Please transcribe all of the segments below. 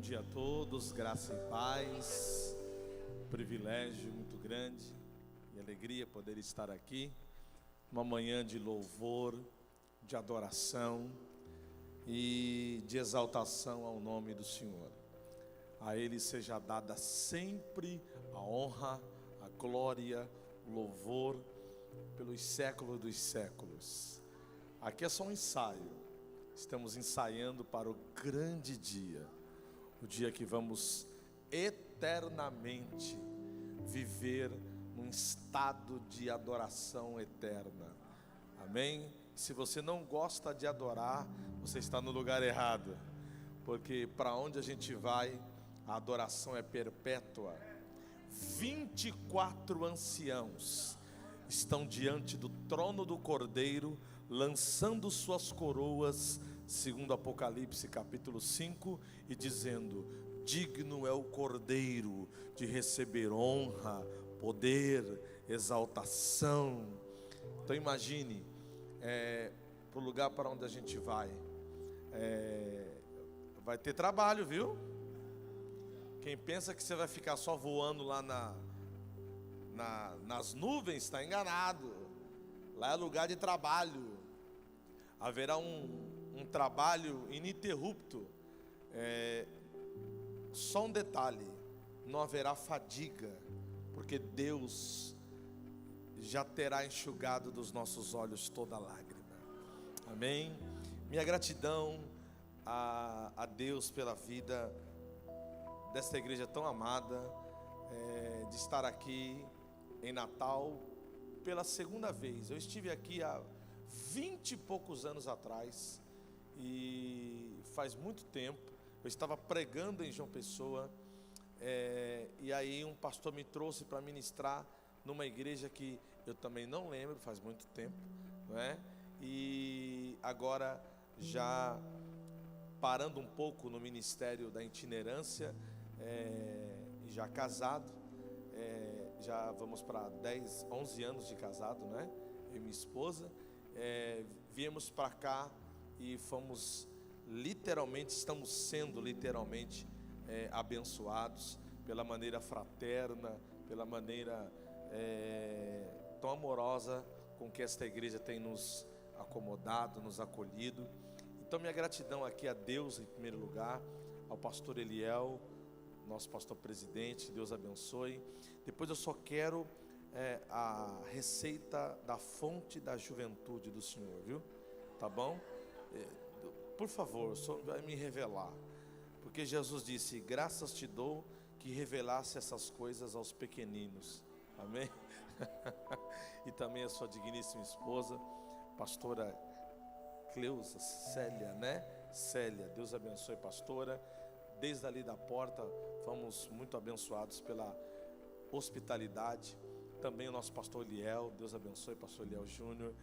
dia a todos, graça e paz, privilégio muito grande e alegria poder estar aqui, uma manhã de louvor, de adoração e de exaltação ao nome do Senhor. A Ele seja dada sempre a honra, a glória, o louvor pelos séculos dos séculos. Aqui é só um ensaio, estamos ensaiando para o grande dia, o dia que vamos eternamente viver num estado de adoração eterna. Amém? Se você não gosta de adorar, você está no lugar errado, porque para onde a gente vai, a adoração é perpétua. 24 anciãos estão diante do trono do Cordeiro, lançando suas coroas, segundo Apocalipse capítulo 5, e dizendo: digno é o Cordeiro de receber honra, poder, exaltação. Então imagine, para o lugar para onde a gente vai ter trabalho, viu? Quem pensa que você vai ficar só voando lá nas nuvens, está enganado. Lá é lugar de trabalho. Haverá um trabalho ininterrupto. Só um detalhe: não haverá fadiga, porque Deus já terá enxugado dos nossos olhos toda lágrima. Amém? Minha gratidão a Deus pela vida desta igreja tão amada, de estar aqui em Natal pela segunda vez. Eu estive aqui há 20 e poucos anos atrás, e faz muito tempo eu estava pregando em João Pessoa, e aí um pastor me trouxe para ministrar numa igreja que eu também não lembro, faz muito tempo, não é? E agora, já parando um pouco no ministério da itinerância, já casado, já vamos para 11 anos de casado, né? Eu e minha esposa, viemos para cá e fomos literalmente, estamos sendo literalmente abençoados pela maneira fraterna, pela maneira tão amorosa com que esta igreja tem nos acomodado, nos acolhido. Então minha gratidão aqui a Deus em primeiro lugar, ao pastor Eliel, nosso pastor presidente, Deus abençoe. Depois eu só quero a receita da fonte da juventude do Senhor, viu? Tá bom? Por favor, só vai me revelar, porque Jesus disse: graças te dou que revelasse essas coisas aos pequeninos. Amém? E também a sua digníssima esposa, pastora Cleusa, Célia, né? Célia, Deus abençoe, pastora. Desde ali da porta, fomos muito abençoados pela hospitalidade. Também o nosso pastor Eliel, Deus abençoe, pastor Eliel Júnior,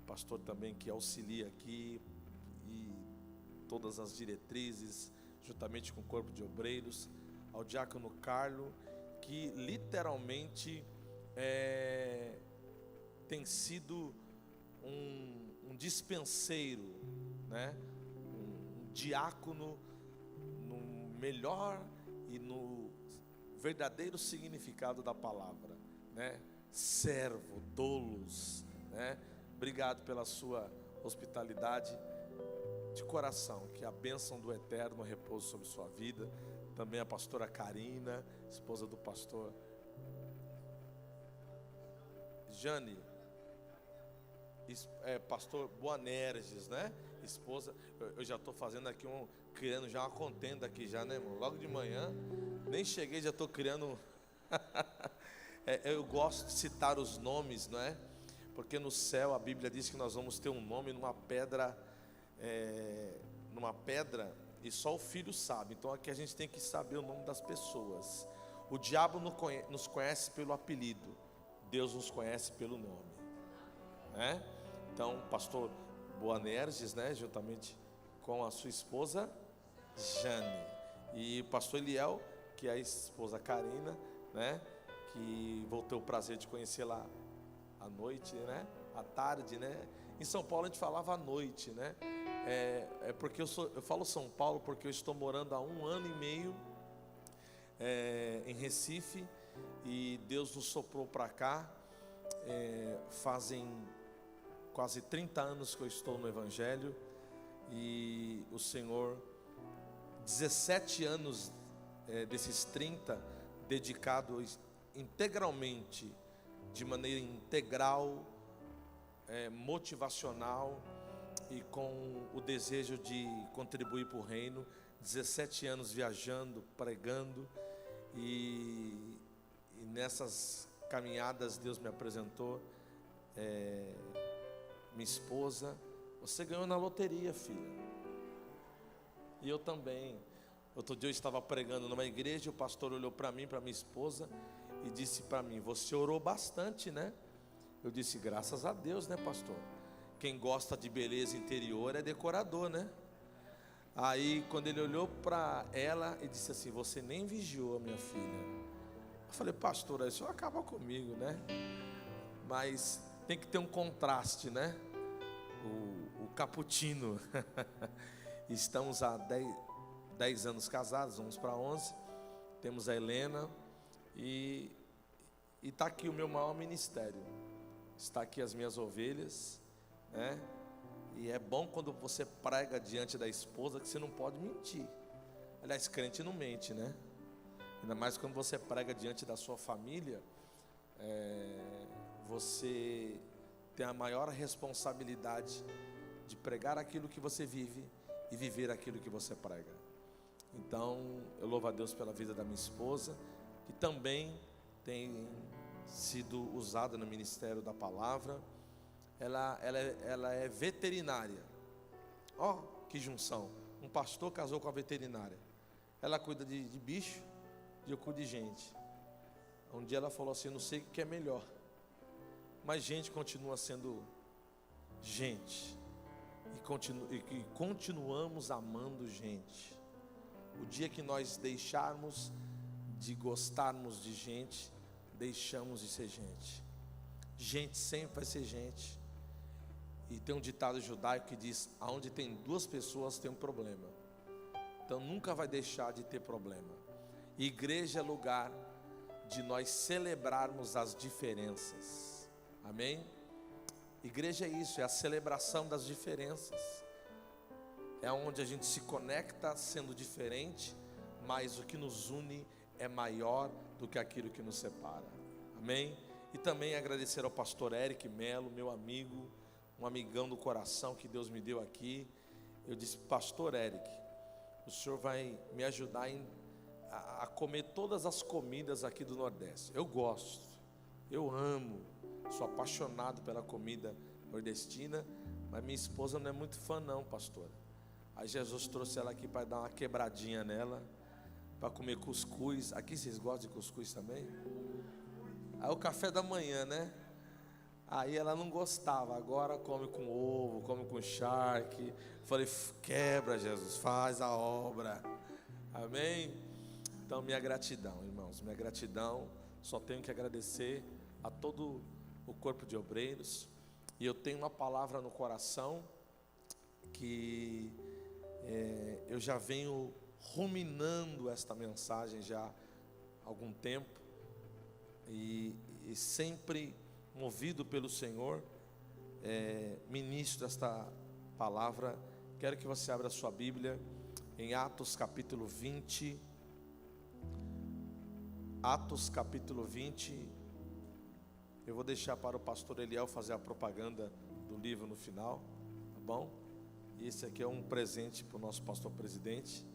pastor também que auxilia aqui, e todas as diretrizes, juntamente com o corpo de obreiros. Ao diácono Carlo, que literalmente tem sido um dispenseiro, né? Um diácono no melhor e no verdadeiro significado da palavra, né? Servo, doulos, né? Obrigado pela sua hospitalidade de coração, que a bênção do Eterno repouse sobre sua vida. Também a pastora Karina, esposa do pastor Jane, pastor Boanerges, né? Esposa. Eu já estou fazendo aqui criando já uma contenda aqui já, né, irmão? Logo de manhã, nem cheguei, já estou criando. Eu gosto de citar os nomes, não é? Porque no céu a Bíblia diz que nós vamos ter um nome numa pedra, e só o Filho sabe. Então aqui a gente tem que saber o nome das pessoas. O diabo nos conhece pelo apelido, Deus nos conhece pelo nome, né? Então, pastor Boanerges, né, juntamente com a sua esposa Jane, e o pastor Eliel, que é a esposa Karina, né, que vou ter o prazer de conhecer lá à noite, né, à tarde, né. Em São Paulo a gente falava à noite, né? Porque eu falo São Paulo porque eu estou morando há 1 ano e meio em Recife, e Deus nos soprou para cá. Fazem quase 30 anos que eu estou no Evangelho, e o Senhor, 17 anos desses 30 dedicados integralmente, de maneira integral, motivacional e com o desejo de contribuir para o reino. 17 anos viajando, pregando, e nessas caminhadas Deus me apresentou minha esposa. Você ganhou na loteria, filha. E eu também. Outro dia eu estava pregando numa igreja, o pastor olhou para mim, para minha esposa, e disse para mim: você orou bastante, né? Eu disse: graças a Deus, né, pastor? Quem gosta de beleza interior é decorador, né? Aí quando ele olhou para ela e disse assim: você nem vigiou a minha filha. Eu falei: pastor, isso acaba comigo, né? Mas tem que ter um contraste, né? O cappuccino. Estamos há 10 anos casados, vamos para 11. Temos a Helena, e está aqui o meu maior ministério. Está aqui as minhas ovelhas, né? E é bom quando você prega diante da esposa, que você não pode mentir. Aliás, crente não mente, né? Ainda mais quando você prega diante da sua família. Você tem a maior responsabilidade de pregar aquilo que você vive e viver aquilo que você prega. Então, eu louvo a Deus pela vida da minha esposa, que também tem sido usada no ministério da palavra. Ela é veterinária. Ó, que junção. Um pastor casou com a veterinária. Ela cuida de bicho e eu cuido de gente. Um dia ela falou assim: não sei o que é melhor, mas gente continua sendo gente, e continuamos amando gente. O dia que nós deixarmos de gostarmos de gente, deixamos de ser gente. Gente sempre vai ser gente. E tem um ditado judaico que diz: aonde tem 2 pessoas tem um problema. Então nunca vai deixar de ter problema. Igreja é lugar de nós celebrarmos as diferenças. Amém? Igreja é isso, é a celebração das diferenças. É onde a gente se conecta sendo diferente, mas o que nos une é maior do que aquilo que nos separa. Amém? E também agradecer ao pastor Eric Melo, meu amigo, um amigão do coração que Deus me deu aqui. Eu disse: pastor Eric, o senhor vai me ajudar a comer todas as comidas aqui do Nordeste. Eu gosto, eu amo, sou apaixonado pela comida nordestina, mas minha esposa não é muito fã não, pastor. Aí Jesus trouxe ela aqui para dar uma quebradinha nela, para comer cuscuz. Aqui vocês gostam de cuscuz também? Aí o café da manhã, né? Aí ela não gostava, agora come com ovo, come com charque. Falei: quebra, Jesus, faz a obra. Amém? Então, minha gratidão, irmãos, minha gratidão. Só tenho que agradecer a todo o corpo de obreiros. E eu tenho uma palavra no coração que eu já venho ruminando esta mensagem já há algum tempo, e sempre movido pelo Senhor, ministro esta palavra. Quero que você abra a sua Bíblia em Atos capítulo 20. Atos capítulo 20. Eu vou deixar para o pastor Eliel fazer a propaganda do livro no final, tá bom? E esse aqui é um presente para o nosso pastor presidente.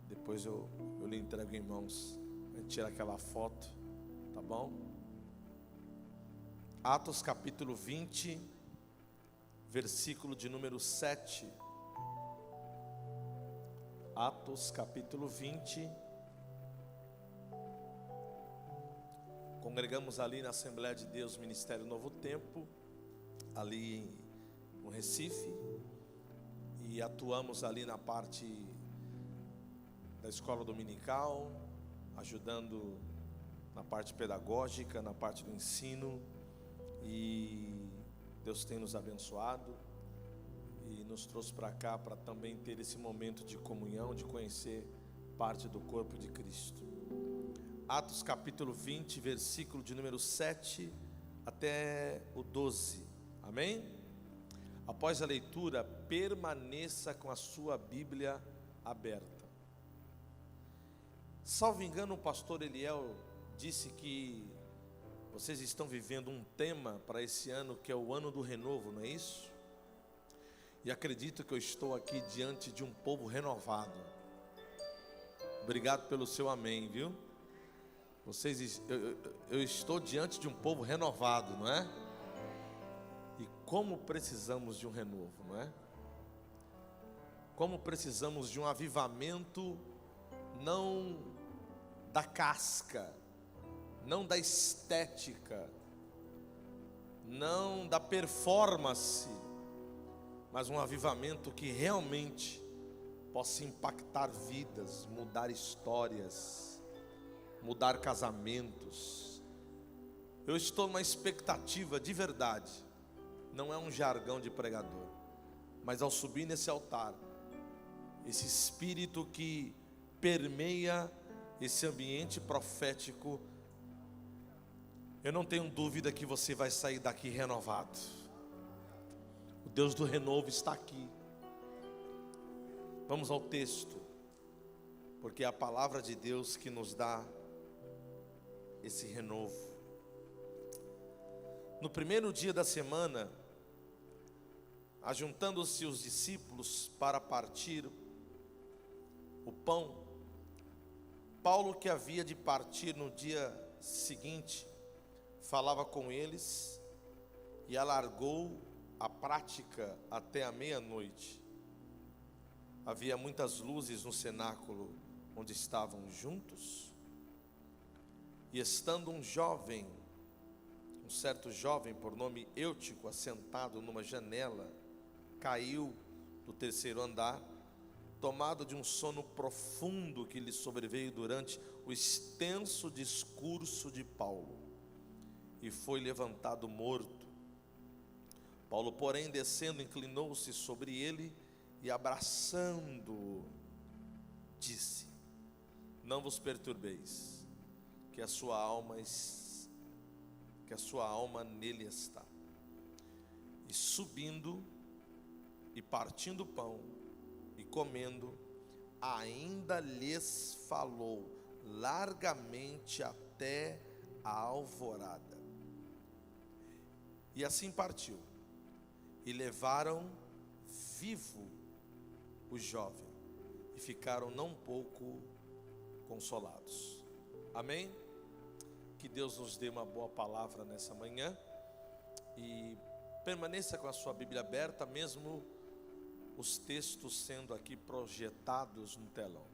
Depois eu lhe entrego em mãos, a gente tira aquela foto, tá bom? Atos capítulo 20, versículo de número 7. Atos capítulo 20. Congregamos ali na Assembleia de Deus, Ministério Novo Tempo, ali no Recife, e atuamos ali na parte da escola dominical, ajudando na parte pedagógica, na parte do ensino, e Deus tem nos abençoado. e nos trouxe para cá para também ter esse momento de comunhão, de conhecer parte do corpo de Cristo. Atos capítulo 20, versículo de número 7 até o 12, amém? Após a leitura, permaneça com a sua Bíblia aberta. Salvo engano, o pastor Eliel disse que vocês estão vivendo um tema para esse ano, que é o ano do renovo, não é isso? E acredito que eu estou aqui diante de um povo renovado. Obrigado pelo seu amém, viu? Eu estou diante de um povo renovado, não é? E como precisamos de um renovo, não é? Como precisamos de um avivamento, não da casca, não da estética, não da performance, mas um avivamento que realmente possa impactar vidas, mudar histórias, mudar casamentos. Eu estou numa expectativa de verdade, não é um jargão de pregador, mas ao subir nesse altar, esse espírito que permeia esse ambiente profético, eu não tenho dúvida que você vai sair daqui renovado. O Deus do renovo está aqui. Vamos ao texto, porque é a palavra de Deus que nos dá esse renovo. No primeiro dia da semana, ajuntando-se os discípulos para partir o pão, Paulo, que havia de partir no dia seguinte, falava com eles e alargou a prática até a meia-noite. Havia muitas luzes no cenáculo onde estavam juntos, e estando um certo jovem por nome Eutico, assentado numa janela, caiu do terceiro andar, tomado de um sono profundo que lhe sobreveio durante o extenso discurso de Paulo, e foi levantado morto. Paulo, porém, descendo, inclinou-se sobre ele e, abraçando-o, disse: não vos perturbeis, que a sua alma nele está. E subindo e partindo o pão e comendo, ainda lhes falou largamente até a alvorada. E assim partiu, e levaram vivo o jovem, e ficaram não pouco consolados. Amém? Que Deus nos dê uma boa palavra nessa manhã, e permaneça com a sua Bíblia aberta, mesmo os textos sendo aqui projetados no telão.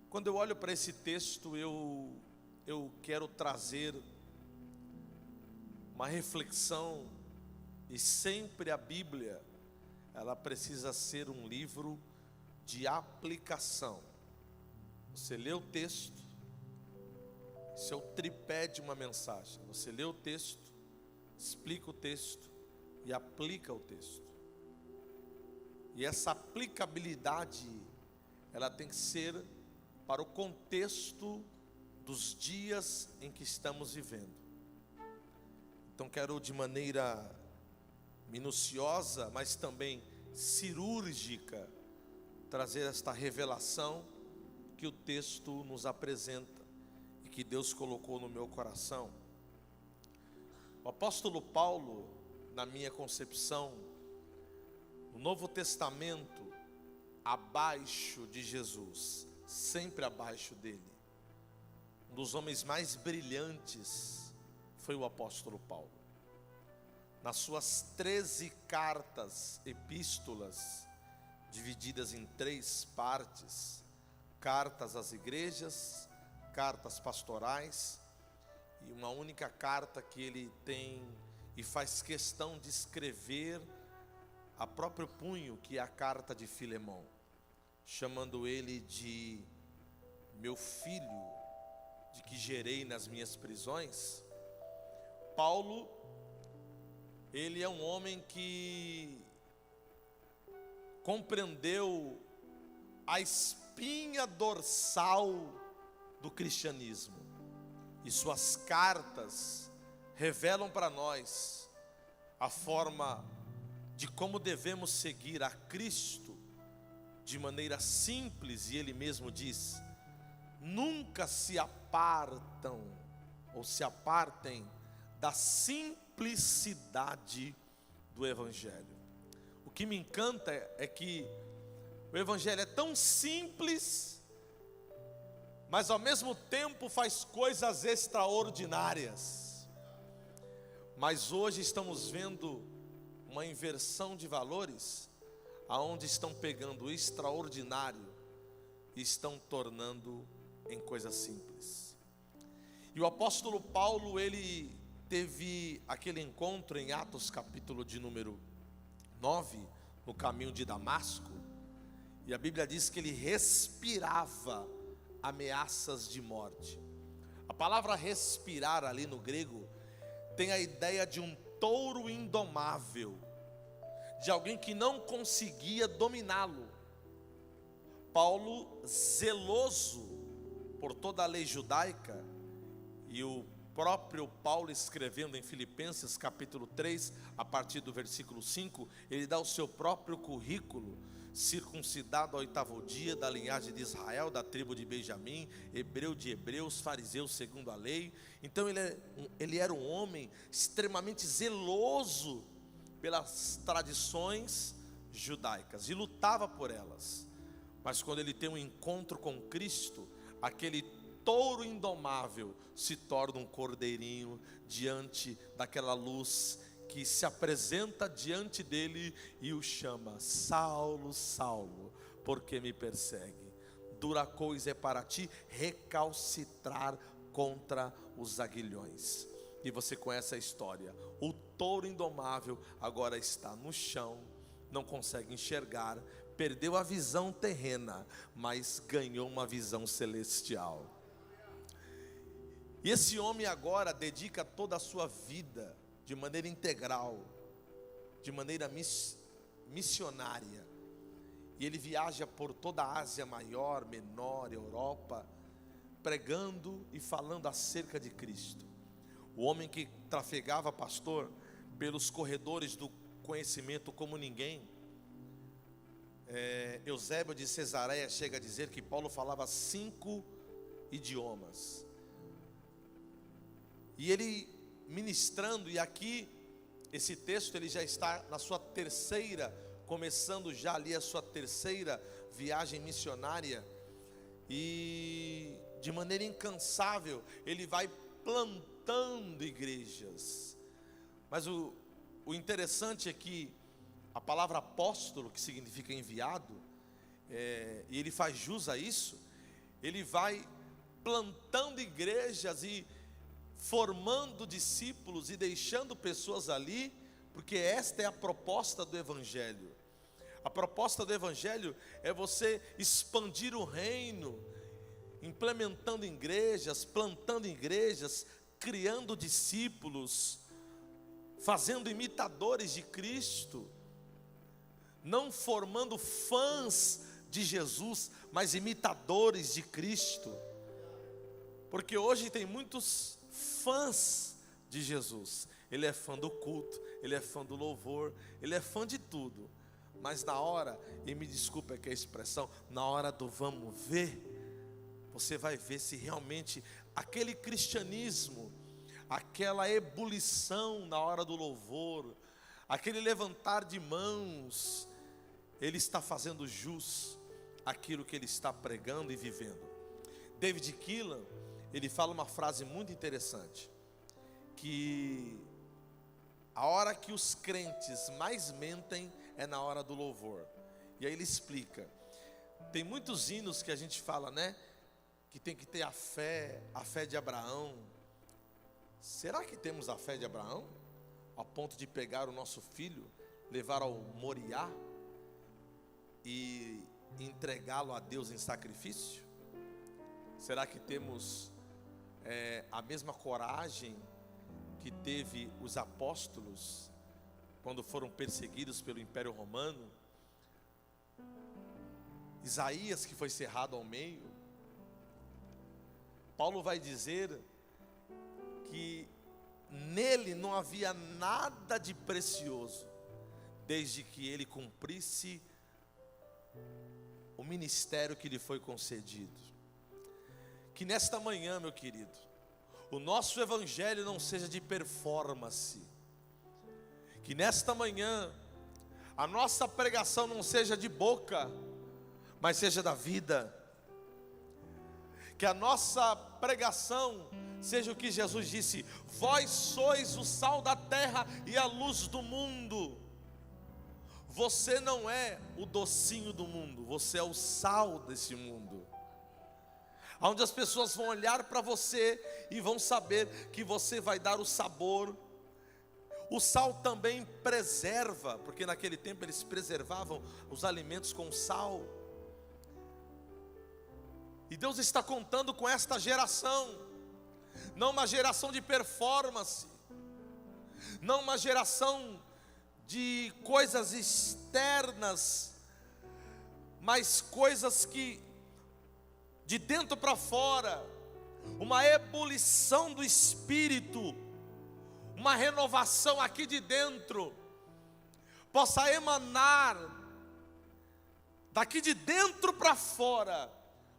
Quando eu olho para esse texto, eu quero trazer uma reflexão, e sempre a Bíblia, ela precisa ser um livro de aplicação. Você lê o texto, esse é o tripé de uma mensagem. Você lê o texto, explica o texto e aplica o texto. E essa aplicabilidade, ela tem que ser para o contexto dos dias em que estamos vivendo. Então quero de maneira minuciosa, mas também cirúrgica, trazer esta revelação que o texto nos apresenta e que Deus colocou no meu coração. O apóstolo Paulo, na minha concepção, no Novo Testamento, abaixo de Jesus, sempre abaixo dele, um dos homens mais brilhantes foi o apóstolo Paulo. Nas suas 13 cartas, epístolas, divididas em 3 partes, cartas às igrejas, cartas pastorais, e uma única carta que ele tem e faz questão de escrever a próprio punho, que é a carta de Filemão, chamando ele de meu filho, de que gerei nas minhas prisões. Paulo, ele é um homem que compreendeu a espinha dorsal do cristianismo, e suas cartas revelam para nós a forma de como devemos seguir a Cristo de maneira simples. E ele mesmo diz: nunca se apartam ou se apartem da simplicidade do Evangelho. O que me encanta é que o Evangelho é tão simples, mas ao mesmo tempo faz coisas extraordinárias. Mas hoje estamos vendo uma inversão de valores, aonde estão pegando o extraordinário e estão tornando em coisas simples. E o apóstolo Paulo, ele teve aquele encontro em Atos capítulo de número 9, no caminho de Damasco, e a Bíblia diz que ele respirava ameaças de morte. A palavra respirar ali no grego tem a ideia de um touro indomável, de alguém que não conseguia dominá-lo. Paulo, zeloso por toda a lei judaica, e o próprio Paulo escrevendo em Filipenses capítulo 3, a partir do versículo 5, ele dá o seu próprio currículo: circuncidado ao 8º dia, da linhagem de Israel, da tribo de Benjamim, hebreu de hebreus, fariseu segundo a lei. Então ele era um homem extremamente zeloso pelas tradições judaicas e lutava por elas. Mas quando ele tem um encontro com Cristo, aquele touro indomável se torna um cordeirinho diante daquela luz que se apresenta diante dele e o chama: Saulo, Saulo, por que me persegue? Dura coisa é para ti recalcitrar contra os aguilhões. E você conhece a história. O touro indomável agora está no chão, não consegue enxergar, perdeu a visão terrena, mas ganhou uma visão celestial. E esse homem agora dedica toda a sua vida de maneira integral, de maneira missionária. E ele viaja por toda a Ásia Maior, Menor, Europa, pregando e falando acerca de Cristo. O homem que trafegava, pastor, pelos corredores do conhecimento como ninguém. Eusébio de Cesareia chega a dizer que Paulo falava 5 idiomas. E ele ministrando, e aqui esse texto ele já está na sua terceira, começando já ali a sua terceira viagem missionária, e de maneira incansável ele vai plantando igrejas. Mas o interessante é que a palavra apóstolo, que significa enviado, e ele faz jus a isso, ele vai plantando igrejas e formando discípulos e deixando pessoas ali, porque esta é a proposta do Evangelho. A proposta do Evangelho é você expandir o reino, implementando igrejas, plantando igrejas, criando discípulos, fazendo imitadores de Cristo, não formando fãs de Jesus, mas imitadores de Cristo. Porque hoje tem muitos fãs de Jesus. Ele é fã do culto, ele é fã do louvor, ele é fã de tudo. Mas na hora, e me desculpe aqui a expressão, na hora do vamos ver, você vai ver se realmente aquele cristianismo, aquela ebulição na hora do louvor, aquele levantar de mãos, ele está fazendo jus àquilo que ele está pregando e vivendo. David Keelan, ele fala uma frase muito interessante, que a hora que os crentes mais mentem é na hora do louvor. E aí ele explica, tem muitos hinos que a gente fala, né, que tem que ter a fé de Abraão. Será que temos a fé de Abraão, a ponto de pegar o nosso filho, levar ao Moriá e entregá-lo a Deus em sacrifício? Será que temos a mesma coragem que teve os apóstolos quando foram perseguidos pelo Império Romano. Isaías, que foi cerrado ao meio. Paulo vai dizer que nele não havia nada de precioso, desde que ele cumprisse o ministério que lhe foi concedido. Que nesta manhã, meu querido, o nosso evangelho não seja de performance. Que nesta manhã a nossa pregação não seja de boca, mas seja da vida. Que a nossa pregação seja o que Jesus disse: vós sois o sal da terra e a luz do mundo. Você não é o docinho do mundo, você é o sal desse mundo. Onde as pessoas vão olhar para você e vão saber que você vai dar o sabor. O sal também preserva, porque naquele tempo eles preservavam os alimentos com sal. E Deus está contando com esta geração, não uma geração de performance, não uma geração de coisas externas, mas coisas que de dentro para fora, uma ebulição do Espírito, uma renovação aqui de dentro, possa emanar daqui de dentro para fora.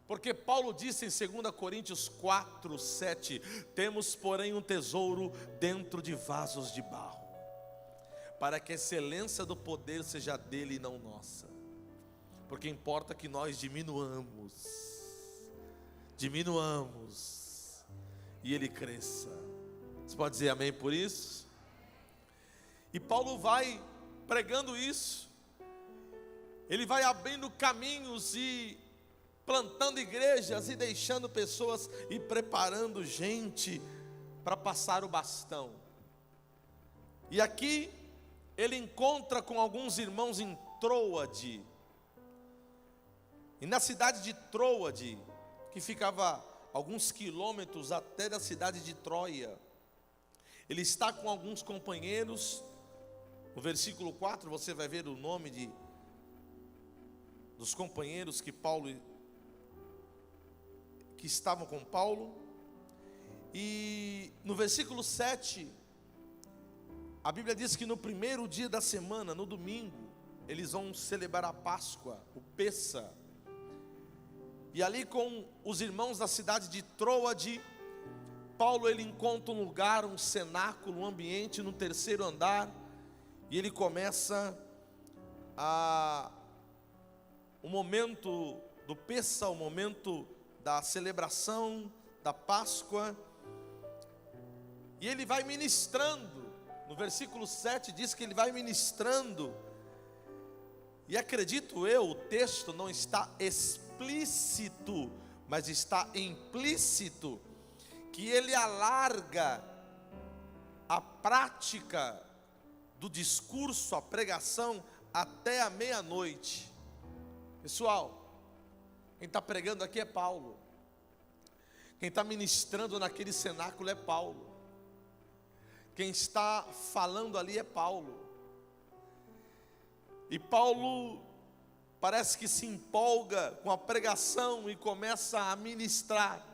Porque Paulo disse em 2 Coríntios 4, 7, temos porém um tesouro dentro de vasos de barro, para que a excelência do poder seja dele e não nossa. Porque importa que nós diminuamos e ele cresça. Você pode dizer amém por isso? E Paulo vai pregando isso, ele vai abrindo caminhos e plantando igrejas e deixando pessoas e preparando gente para passar o bastão. E aqui ele encontra com alguns irmãos em Troade. E na cidade de Troade, que ficava alguns quilômetros até da cidade de Troia, ele está com alguns companheiros. No versículo 4 você vai ver o nome dos companheiros que estavam com Paulo. E no versículo 7, a Bíblia diz que no primeiro dia da semana, no domingo, eles vão celebrar a Páscoa, o Pessa. E ali com os irmãos da cidade de Troade, Paulo ele encontra um lugar, um cenáculo, um ambiente no terceiro andar, e ele começa o momento do Pessa, o momento da celebração da Páscoa, e ele vai ministrando. No versículo 7 diz que ele vai ministrando, e acredito eu, o texto não está explícito, mas está implícito, que ele alarga a prática do discurso, a pregação, até a meia-noite. Pessoal, quem está pregando aqui é Paulo. Quem está ministrando naquele cenáculo é Paulo. Quem está falando ali é Paulo. E Paulo parece que se empolga com a pregação e começa a ministrar.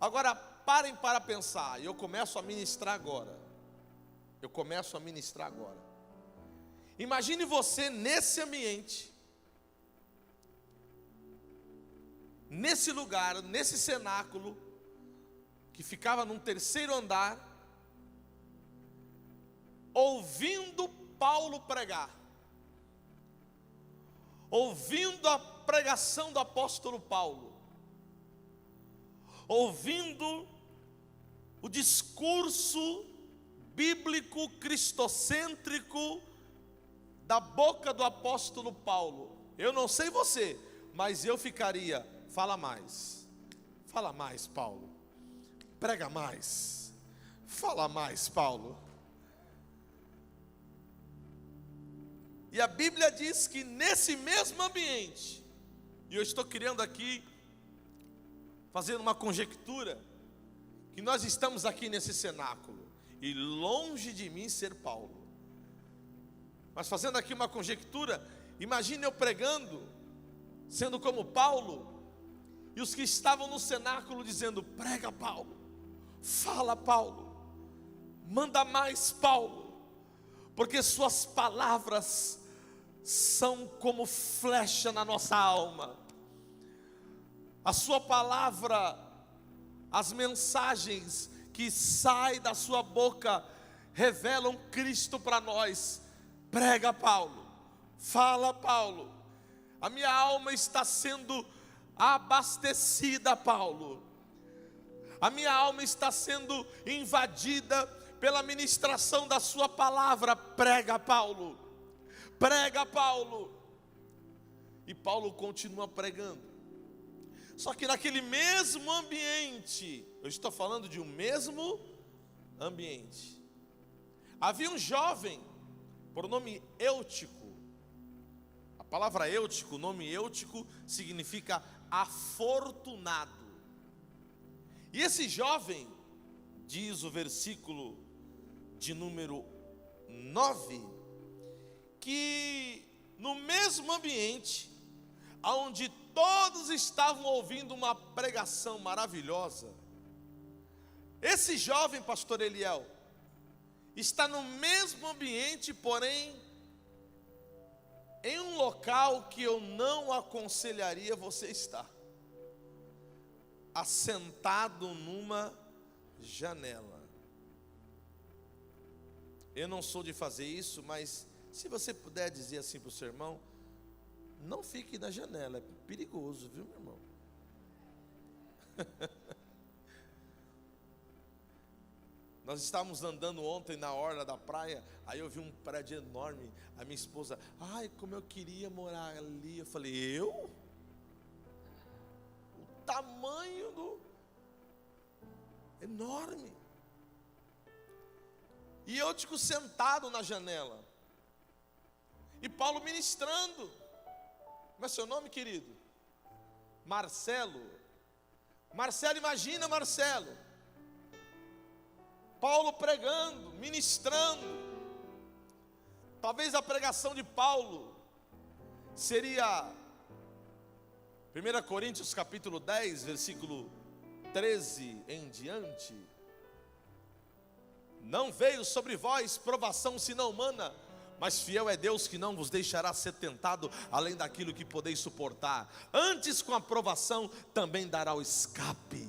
Agora parem para pensar, eu começo a ministrar agora. Imagine você nesse ambiente, nesse lugar, nesse cenáculo, que ficava num terceiro andar, ouvindo Paulo pregar, ouvindo a pregação do apóstolo Paulo, ouvindo o discurso bíblico cristocêntrico da boca do apóstolo Paulo. Eu não sei você, mas eu ficaria: fala mais, Paulo, prega mais, fala mais, Paulo. E a Bíblia diz que nesse mesmo ambiente, e eu estou criando aqui, fazendo uma conjectura, que nós estamos aqui nesse cenáculo, e longe de mim ser Paulo, Mas fazendo aqui uma conjectura, imagine eu pregando, sendo como Paulo, e os que estavam no cenáculo dizendo: prega Paulo, fala Paulo, manda mais Paulo, porque suas palavras são como flecha na nossa alma. A sua palavra, as mensagens que saem da sua boca revelam Cristo para nós. Prega Paulo, fala Paulo, a minha alma está sendo abastecida, Paulo, a minha alma está sendo invadida pela ministração da sua palavra. Prega Paulo, prega Paulo. E Paulo continua pregando. Só que naquele mesmo ambiente, eu estou falando de um mesmo ambiente, havia um jovem por nome Eutico. A palavra Eutico, o nome Eutico significa afortunado. E esse jovem, diz o versículo de número 9, que no mesmo ambiente, onde todos estavam ouvindo uma pregação maravilhosa, esse jovem, pastor Eliel, está no mesmo ambiente, porém em um local que eu não aconselharia você estar, assentado numa janela. Eu não sou de fazer isso, mas se você puder dizer assim para o seu irmão: não fique na janela, é perigoso, viu, meu irmão? Nós estávamos andando ontem na orla da praia, aí eu vi um prédio enorme. A minha esposa: ai, como eu queria morar ali. Eu falei: eu? O tamanho do... enorme. E eu fico sentado na janela, e Paulo ministrando. Como é seu nome, querido? Marcelo. Marcelo, imagina Marcelo, Paulo pregando, ministrando. Talvez a pregação de Paulo seria 1 Coríntios capítulo 10, versículo 13 em diante. Não veio sobre vós provação senão humana, mas fiel é Deus que não vos deixará ser tentado além daquilo que podeis suportar. Antes com a provação também dará o escape.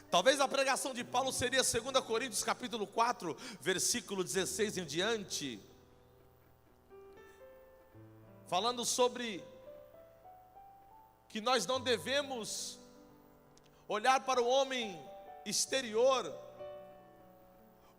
Talvez a pregação de Paulo seria 2 Coríntios capítulo 4, versículo 16 em diante, falando sobre que nós não devemos olhar para o homem exterior,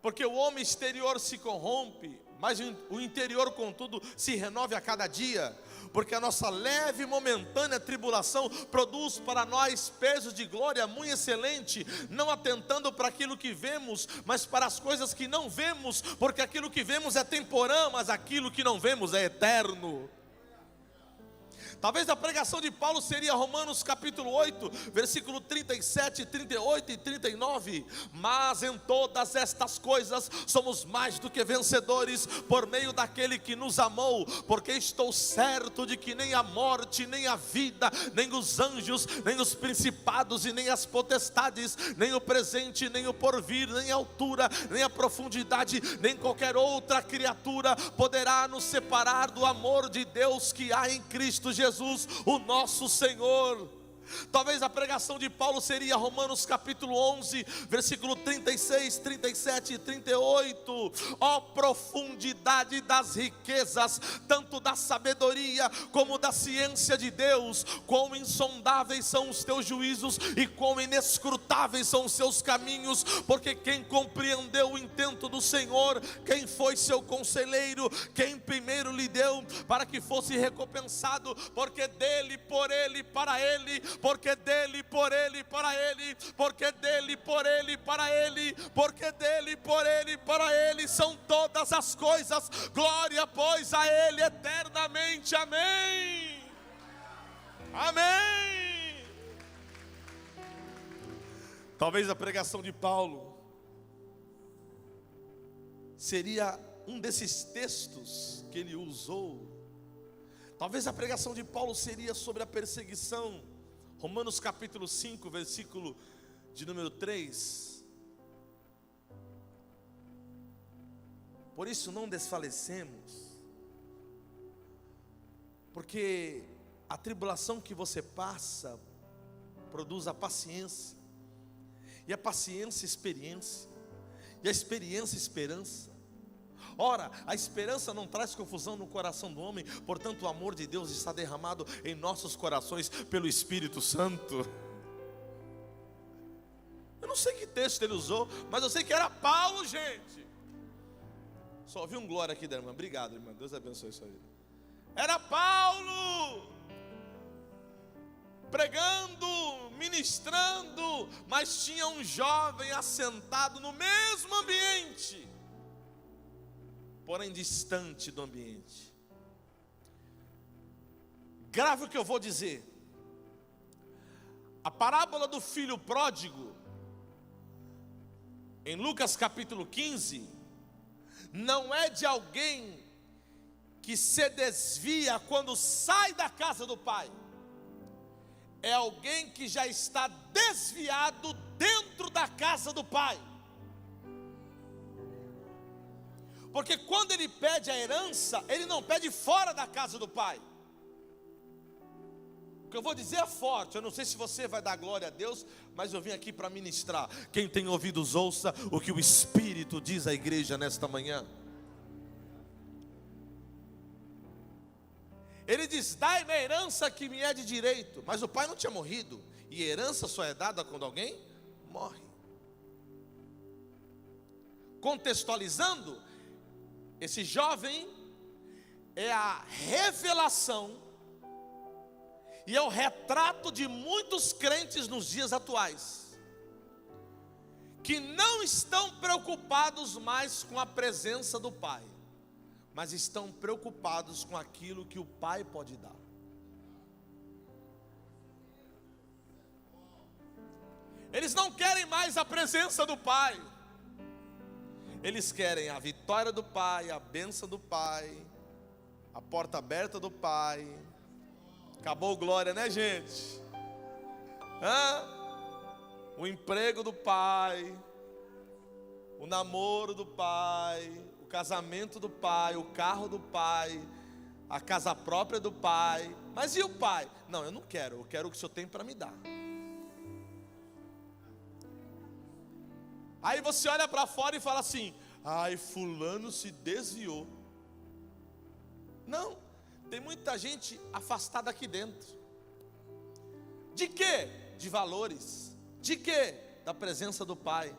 porque o homem exterior se corrompe, mas o interior, contudo, se renove a cada dia. Porque a nossa leve e momentânea tribulação produz para nós peso de glória muito excelente, não atentando para aquilo que vemos, mas para as coisas que não vemos, porque aquilo que vemos é temporã, mas aquilo que não vemos é eterno. Talvez a pregação de Paulo seria Romanos capítulo 8, versículo 37, 38 e 39. Mas em todas estas coisas somos mais do que vencedores por meio daquele que nos amou, porque estou certo de que nem a morte, nem a vida, nem os anjos, nem os principados e nem as potestades, nem o presente, nem o porvir, nem a altura, nem a profundidade, nem qualquer outra criatura poderá nos separar do amor de Deus que há em Cristo Jesus, o nosso Senhor. Talvez a pregação de Paulo seria Romanos capítulo 11, versículo 36, 37 e 38. Ó profundidade das riquezas, tanto da sabedoria como da ciência de Deus, quão insondáveis são os teus juízos e quão inescrutáveis são os seus caminhos. Porque quem compreendeu o intento do Senhor, quem foi seu conselheiro, quem primeiro lhe deu para que fosse recompensado, porque dele, por ele, para ele, porque dele, por ele, para ele, porque dele, por ele, para ele, porque dele, por ele, para ele são todas as coisas. Glória, pois, a ele eternamente. Amém. Amém. Talvez a pregação de Paulo seria um desses textos que ele usou, talvez a pregação de Paulo seria sobre a perseguição. Romanos capítulo 5, versículo de número 3. Por isso não desfalecemos, porque a tribulação que você passa produz a paciência, e a paciência experiência, e a experiência esperança. Ora, a esperança não traz confusão no coração do homem, portanto o amor de Deus está derramado em nossos corações pelo Espírito Santo. Eu não sei que texto ele usou, mas eu sei que era Paulo, gente. Só ouvi um glória aqui da irmã. Obrigado, irmã, Deus abençoe a sua vida. Era Paulo pregando, ministrando, mas tinha um jovem assentado no mesmo ambiente, porém distante do ambiente. Grave o que eu vou dizer. A parábola do filho pródigo, em Lucas capítulo 15, não é de alguém que se desvia quando sai da casa do pai. É alguém que já está desviado dentro da casa do pai. Porque quando ele pede a herança, ele não pede fora da casa do pai. O que eu vou dizer é forte. Eu não sei se você vai dar glória a Deus, mas eu vim aqui para ministrar. Quem tem ouvidos ouça o que o Espírito diz à igreja nesta manhã. Ele diz: dai-me a herança que me é de direito. Mas o pai não tinha morrido, e herança só é dada quando alguém morre. Contextualizando, esse jovem é a revelação e é o retrato de muitos crentes nos dias atuais, que não estão preocupados mais com a presença do pai, mas estão preocupados com aquilo que o pai pode dar. Eles não querem mais a presença do pai, eles querem a vitória do pai, a bênção do pai, a porta aberta do pai. Acabou glória, né, gente? O emprego do pai, o namoro do pai, o casamento do pai, o carro do pai, a casa própria do pai. Mas e o pai? Não, eu não quero, eu quero o que o senhor tem para me dar. Aí você olha para fora e fala assim: ai, fulano se desviou. Não, tem muita gente afastada aqui dentro. De quê? De valores. De quê? Da presença do pai,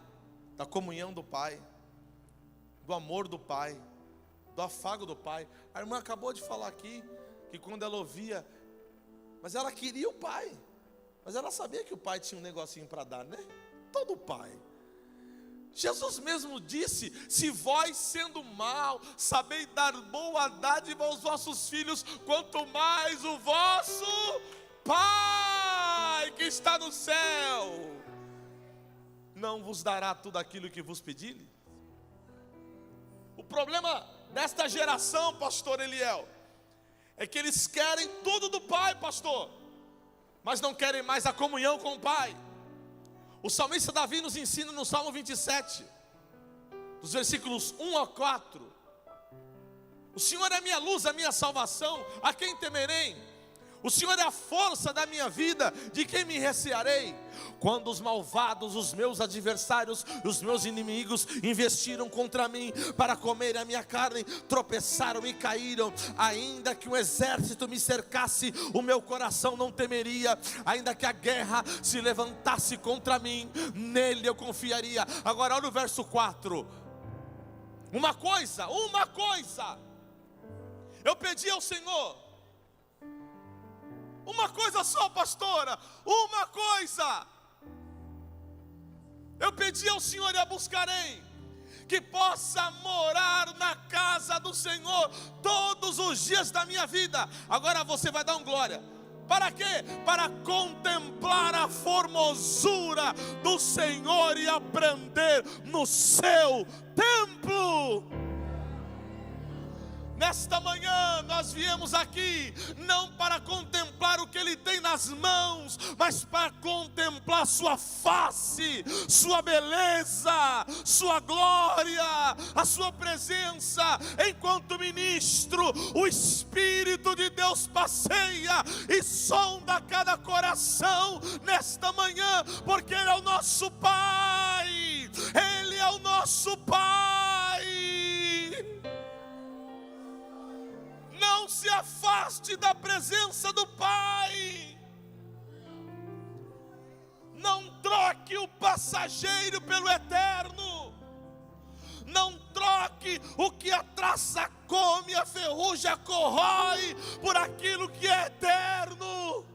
da comunhão do pai, do amor do pai, do afago do pai. A irmã acabou de falar aqui que quando ela ouvia, mas ela queria o pai, mas ela sabia que o pai tinha um negocinho para dar, né? Todo pai. Jesus mesmo disse: se vós, sendo mal, sabeis dar boa dádiva aos vossos filhos, quanto mais o vosso Pai que está no céu não vos dará tudo aquilo que vos pedirem. O problema desta geração, pastor Eliel, é que eles querem tudo do pai, pastor, mas não querem mais a comunhão com o pai. O salmista Davi nos ensina no Salmo 27, dos versículos 1 a 4: o Senhor é a minha luz, a minha salvação, a quem temerei? O Senhor é a força da minha vida, de quem me recearei? Quando os malvados, os meus adversários, os meus inimigos investiram contra mim para comer a minha carne, tropeçaram e caíram. Ainda que um exército me cercasse, o meu coração não temeria. Ainda que a guerra se levantasse contra mim, nele eu confiaria. Agora olha o verso 4. Uma coisa eu pedi ao Senhor, uma coisa só, pastora, uma coisa eu pedi ao Senhor e a buscarei, que possa morar na casa do Senhor todos os dias da minha vida. Agora você vai dar um glória. Para quê? Para contemplar a formosura do Senhor e aprender no seu templo. Nesta manhã nós viemos aqui não para contemplar o que Ele tem nas mãos, mas para contemplar sua face, sua beleza, sua glória, a sua presença. Enquanto ministro, o Espírito de Deus passeia e sonda cada coração nesta manhã, porque Ele é o nosso Pai, Ele é o nosso Pai. Não se afaste da presença do Pai. Não troque o passageiro pelo eterno. Não troque o que a traça come, a ferrugem corrói, por aquilo que é eterno.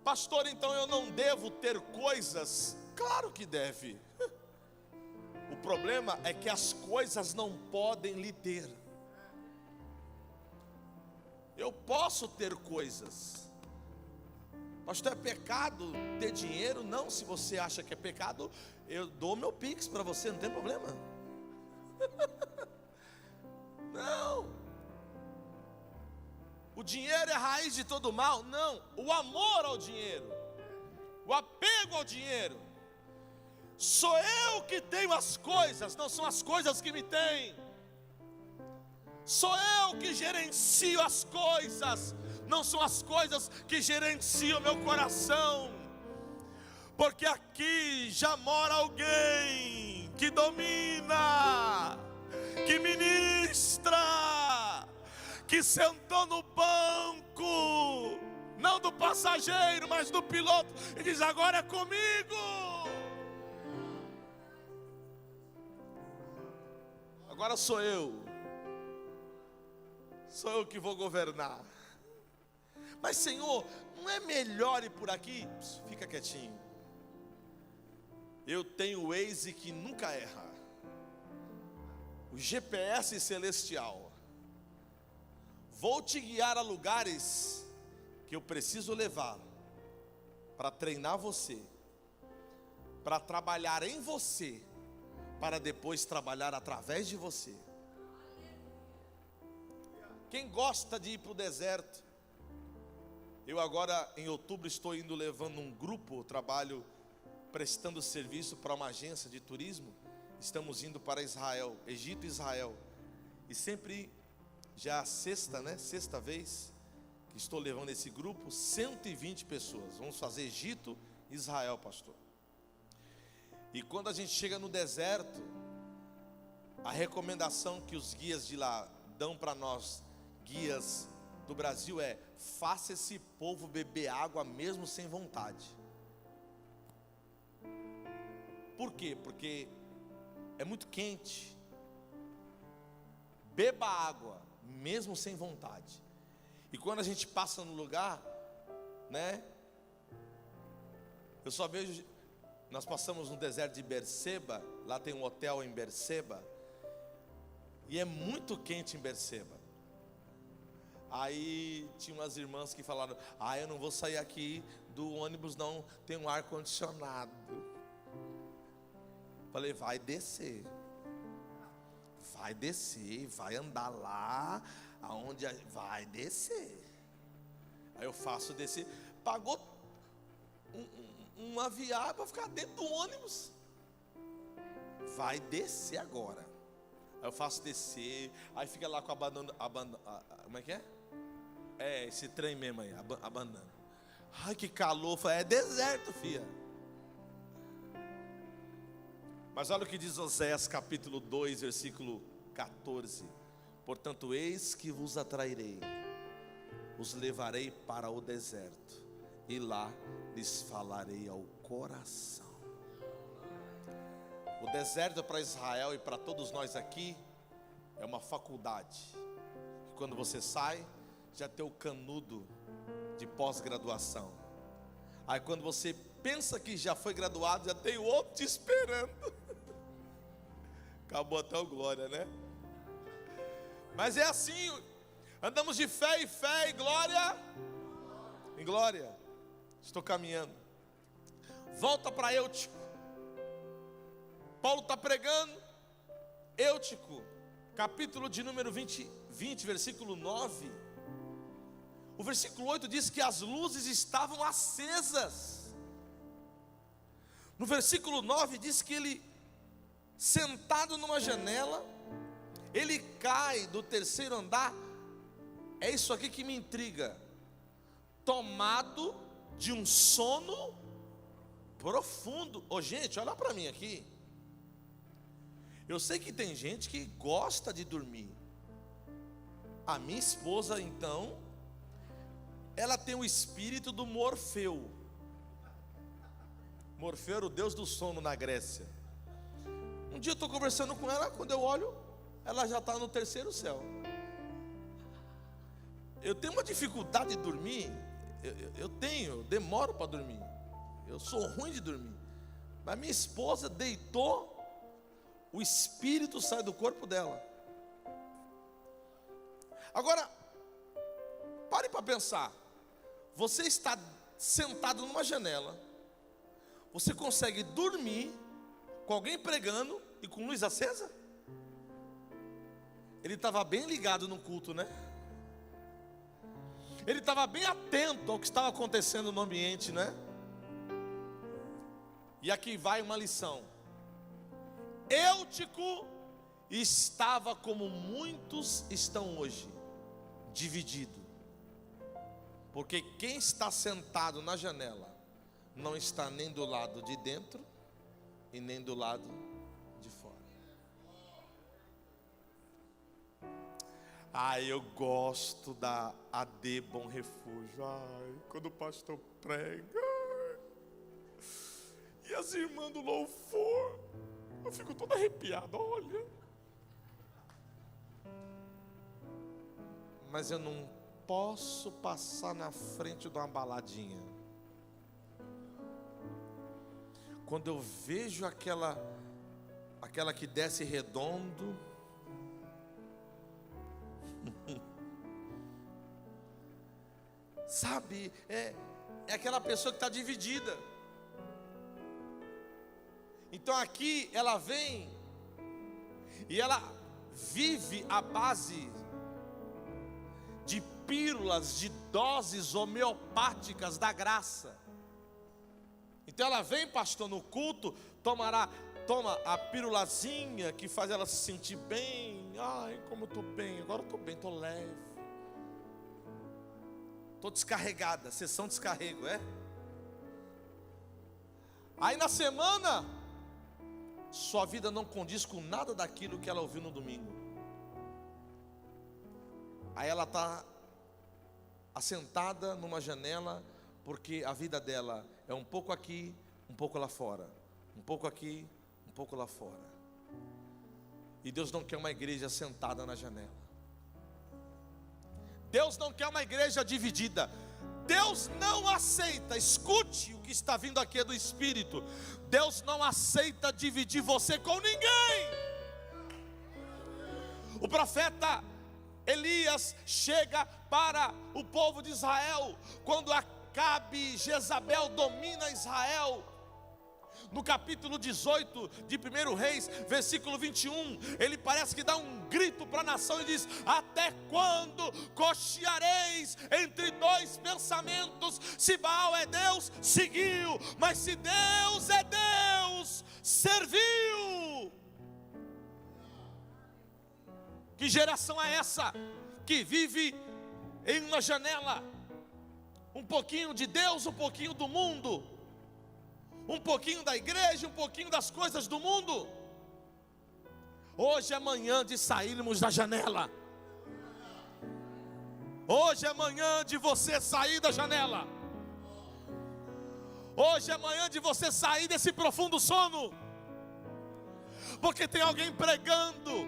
Pastor, então eu não devo ter coisas? Claro que deve. O problema é que as coisas não podem lhe ter. Eu posso ter coisas. Pastor, é pecado ter dinheiro? Não, se você acha que é pecado, eu dou meu Pix para você, não tem problema. Não. O dinheiro é a raiz de todo mal? Não. O amor ao dinheiro, o apego ao dinheiro. Sou eu que tenho as coisas, não são as coisas que me têm. Sou eu que gerencio as coisas, não são as coisas que gerenciam meu coração. Porque aqui já mora alguém que domina, que ministra, que sentou no banco, não do passageiro, mas do piloto, e diz: agora é comigo. Agora sou eu que vou governar. Mas Senhor, não é melhor ir por aqui? Fica quietinho. Eu tenho o Waze que nunca erra, o GPS celestial. Vou te guiar a lugares que eu preciso levar, para treinar você, para trabalhar em você, para depois trabalhar através de você. Quem gosta de ir para o deserto? Eu agora em outubro estou indo levando um grupo, trabalho prestando serviço para uma agência de turismo. Estamos indo para Israel, Egito e Israel. E sempre, já a sexta vez que estou levando esse grupo, 120 pessoas. Vamos fazer Egito e Israel, pastor. E quando a gente chega no deserto, a recomendação que os guias de lá dão para nós, guias do Brasil, é: faça esse povo beber água mesmo sem vontade. Por quê? Porque é muito quente. Beba água mesmo sem vontade. E quando a gente passa no lugar, né? Eu só vejo. Nós passamos no deserto de Berseba. Lá tem um hotel em Berseba, e é muito quente em Berseba. Aí tinha umas irmãs que falaram: eu não vou sair aqui do ônibus, não, tem um ar condicionado. Falei: vai descer, vai andar lá aonde vai descer. Aí eu faço descer. Pagou uma viagem para ficar dentro do ônibus. Vai descer agora. Aí eu faço descer. Aí fica lá com a banana, como é que é? É esse trem mesmo aí, a banana. Ai, que calor. É deserto, filha. Mas olha o que diz Oséias capítulo 2, versículo 14. Portanto, eis que vos atrairei, os levarei para o deserto, e lá lhes falarei ao coração. O deserto para Israel e para todos nós aqui é uma faculdade. Quando você sai, já tem o canudo de pós-graduação. Aí quando você pensa que já foi graduado, já tem o outro te esperando. Acabou até o glória, né? Mas é assim, andamos de fé em glória em glória. Estou caminhando. Volta para Eutico. Paulo está pregando. Eutico, capítulo de número 20, versículo 9. O versículo 8 diz que as luzes estavam acesas. No versículo 9 diz que ele, sentado numa janela, ele cai do terceiro andar. É isso aqui que me intriga. Tomado de um sono profundo. Ô gente, olha para mim aqui. Eu sei que tem gente que gosta de dormir. A minha esposa, então, ela tem o espírito do Morfeu. Morfeu era o deus do sono na Grécia. Um dia eu estou conversando com ela, quando eu olho, ela já está no terceiro céu. Eu tenho uma dificuldade de dormir. Eu demoro para dormir. Eu sou ruim de dormir. Mas minha esposa deitou, o espírito sai do corpo dela. Agora, pare para pensar. Você está sentado numa janela, você consegue dormir com alguém pregando e com luz acesa? Ele estava bem ligado no culto, né? Ele estava bem atento ao que estava acontecendo no ambiente, né? E aqui vai uma lição. Eutico estava como muitos estão hoje, dividido. Porque quem está sentado na janela não está nem do lado de dentro e nem do lado de fora. Eu gosto da AD Bom Refúgio. Quando o pastor prega, e as irmãs do louvor, eu fico todo arrepiado, olha. Mas eu não posso passar na frente de uma baladinha. Quando eu vejo aquela que desce redondo, sabe, é aquela pessoa que está dividida. Então aqui ela vem e ela vive à base de pílulas, de doses homeopáticas da graça. Então ela vem, pastor, no culto, toma a pílulazinha que faz ela se sentir bem. Como eu estou bem, agora eu estou bem, estou leve, estou descarregada, sessão descarrego, é? Aí na semana, sua vida não condiz com nada daquilo que ela ouviu no domingo. Aí ela está assentada numa janela, porque a vida dela é um pouco aqui, um pouco lá fora. Um pouco aqui, um pouco lá fora. E Deus não quer uma igreja sentada na janela. Deus não quer uma igreja dividida. Deus não aceita, escute o que está vindo aqui do Espírito. Deus não aceita dividir você com ninguém. O profeta Elias chega para o povo de Israel, quando Acabe, Jezabel domina Israel. No capítulo 18 de 1 Reis, versículo 21, ele parece que dá um grito para a nação e diz: até quando cocheareis entre dois pensamentos? Se Baal é Deus, seguiu, mas se Deus é Deus, serviu. Que geração é essa que vive em uma janela? Um pouquinho de Deus, um pouquinho do mundo, um pouquinho da igreja, um pouquinho das coisas do mundo. Hoje é manhã de sairmos da janela. Hoje é manhã de você sair da janela. Hoje é manhã de você sair desse profundo sono. Porque tem alguém pregando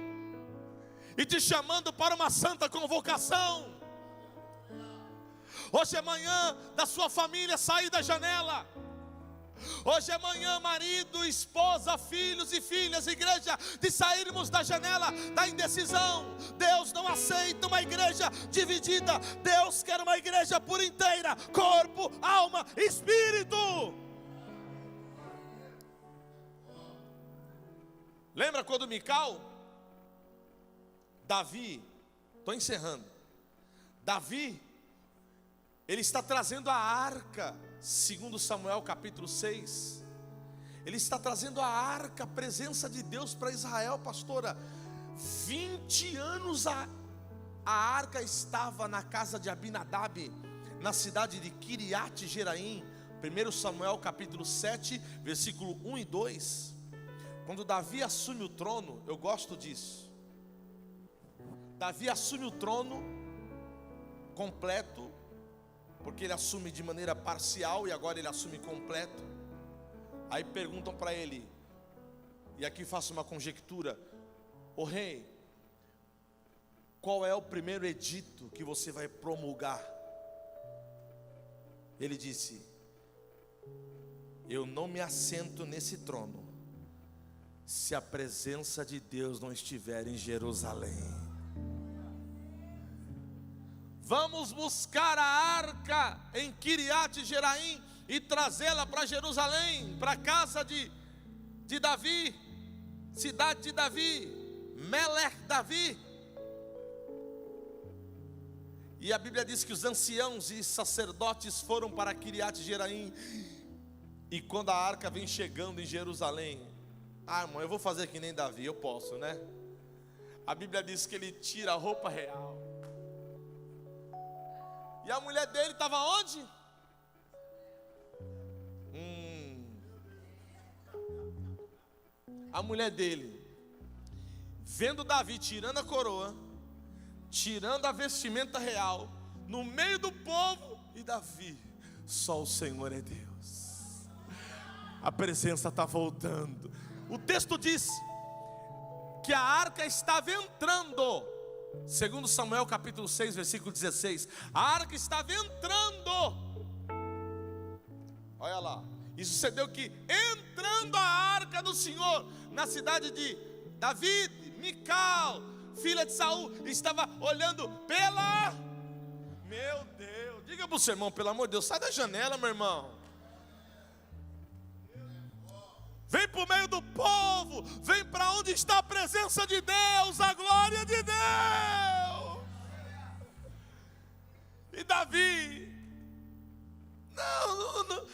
e te chamando para uma santa convocação. Hoje é manhã da sua família sair da janela. Hoje é manhã, marido, esposa, filhos e filhas, igreja, de sairmos da janela da indecisão. Deus não aceita uma igreja dividida. Deus quer uma igreja por inteira, corpo, alma, espírito. Lembra quando Mical, Davi, estou encerrando, Davi, ele está trazendo a arca, segundo Samuel capítulo 6, ele está trazendo a arca, a presença de Deus para Israel, pastora. 20 anos a arca estava na casa de Abinadab, na cidade de Kiriat Jeraim. 1 Samuel capítulo 7, versículo 1 e 2. Quando Davi assume o trono, eu gosto disso. Davi assume o trono completo, porque ele assume de maneira parcial e agora ele assume completo. Aí perguntam para ele, e aqui faço uma conjectura: ô rei, qual é o primeiro edito que você vai promulgar? Ele disse: eu não me assento nesse trono se a presença de Deus não estiver em Jerusalém. Vamos buscar a arca em Kiriat Jeraim e trazê-la para Jerusalém, para a casa de Davi, cidade de Davi, Melech Davi. E a Bíblia diz que os anciãos e sacerdotes foram para Kiriat Jeraim. E quando a arca vem chegando em Jerusalém, irmão, eu vou fazer que nem Davi, eu posso, né? A Bíblia diz que ele tira a roupa real. E a mulher dele estava onde? A mulher dele, vendo Davi tirando a coroa, tirando a vestimenta real, no meio do povo, e Davi, só o Senhor é Deus. A presença está voltando. O texto diz que a arca estava entrando, segundo Samuel capítulo 6, versículo 16. A arca estava entrando. Olha lá. E sucedeu que, entrando a arca do Senhor na cidade de Davi, Mical, filha de Saul, estava olhando pela... Meu Deus, diga para o seu irmão, pelo amor de Deus, sai da janela, meu irmão. Vem para o meio do povo, vem para onde está a presença de Deus, a glória de Deus. E Davi,